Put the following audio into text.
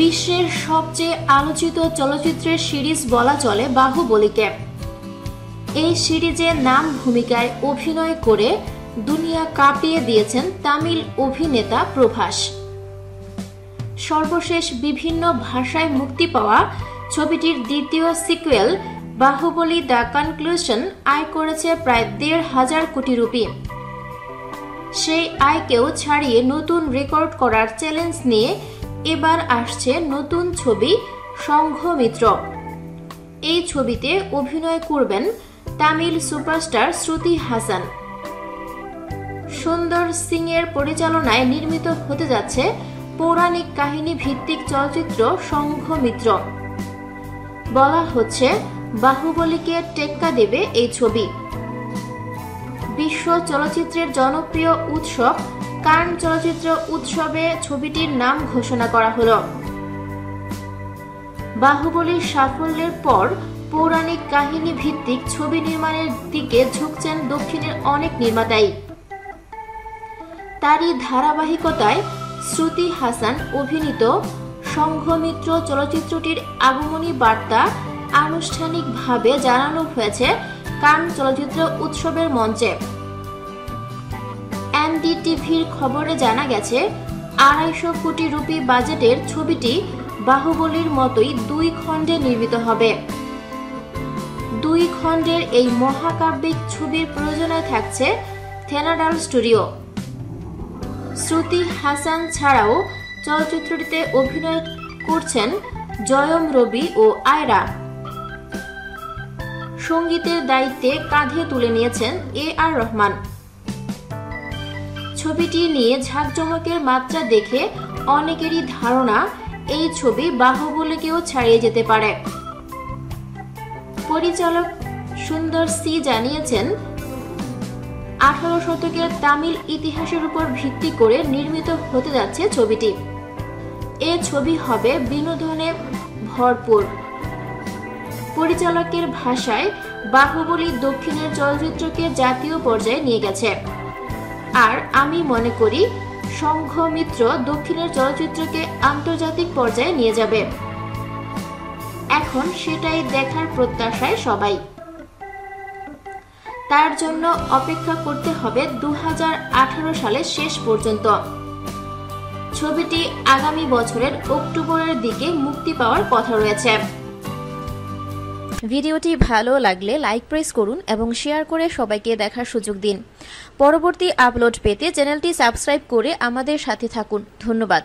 বিশ্বের সবচেয়ে আলোচিত চলচ্চিত্রের সিরিজ বলা চলে বাহুবলীকে। এই সিরিজে নাম ভূমিকায় অভিনয় করে দুনিয়া কাঁপিয়ে দিয়েছেন তামিল অভিনেতা প্রভাস। সর্বশেষ বিভিন্ন ভাষায় মুক্তি পাওয়া ছবিটির দ্বিতীয় সিকুয়েল বাহুবলী দ্য কনক্লুশন আয় করেছে প্রায় ১,৫০০ কোটি রুপি। সেই আয়কেও ছাড়িয়ে নতুন রেকর্ড করার চ্যালেঞ্জ নিয়ে এবার আসছে নতুন ছবি সংঘমিত্র। এই ছবিতে অভিনয় করবেন তামিল সুপারস্টার শ্রুতি হাসান। সুন্দর সিং এর পরিচালনায় নির্মিত হতে যাচ্ছে পৌরাণিক কাহিনী ভিত্তিক চলচ্চিত্র সংঘমিত্র। বলা হচ্ছে বাহুবলীকে টেক্কা দেবে এই ছবি। বিশ্ব চলচ্চিত্রের জনপ্রিয় উৎসব কান চলচ্চিত্র উৎসবে ছবিটির নাম ঘোষণা করা হলো। বাহুবলীর সাফল্যের পর পৌরাণিক কাহিনী ভিত্তিক ছবি নির্মাণের দিকে ঝুঁকছেন দক্ষিণের অনেক নির্মাতাই। তারই ধারাবাহিকতায় শ্রুতি হাসান অভিনীত সংঘমিত্র চলচ্চিত্রটির আগমনী বার্তা আনুষ্ঠানিকভাবে জানানো হয়েছে কান চলচ্চিত্র উৎসবের মঞ্চে। এনডিটিভির খবরে জানা গেছে ২৫০ কোটি রুপি বাজেটের ছবিটি বাহুবলীর মতোই ২ খণ্ডে নির্মিত হবে। ২ খণ্ডের এই মহাকাব্যিক ছবির প্রযোজনায় থাকছে থেনাডাল স্টুডিও। শ্রুতি হাসান ছাড়াও চলচ্চিত্রটিতে অভিনয় করছেন জয়ম রবি ও আয়রা। সঙ্গীতের দায়িত্বে কাঁধে তুলে নিয়েছেন AR রহমান। ছবিটি নিয়ে ঝাঁকজমকের মাত্রা দেখে অনেকেরই ধারণা এই ছবি বাহুবলীকেও ছাড়িয়ে যেতে পারে। পরিচালক সুন্দর সি জানিয়েছেন ১৮ শতকের তামিল ইতিহাসের উপর ভিত্তি করে নির্মিত হতে যাচ্ছে ছবিটি। এ ছবি হবে বিনোদনে ভরপুর। পরিচালকের ভাষায় বাহুবলী দক্ষিণের চলচ্চিত্রকে জাতীয় পর্যায়ে নিয়ে গেছে, আর আমি মনে করি সংঘমিত্র দক্ষিণের চলচ্চিত্রকে আন্তর্জাতিক পর্যায়ে নিয়ে যাবে। এখন সেটাই দেখার প্রত্যাশায় সবাই। তার জন্য অপেক্ষা করতে হবে ২০১৮ সালের শেষ পর্যন্ত। ছবিটি আগামী বছরের অক্টোবরের দিকে মুক্তি পাওয়ার কথা রয়েছে। ভিডিওটি ভালো লাগলে লাইক প্রেস করুন এবং শেয়ার করে সবাইকে দেখার সুযোগ দিন। পরবর্তী আপলোড পেতে চ্যানেলটি সাবস্ক্রাইব করে আমাদের সাথে থাকুন। ধন্যবাদ।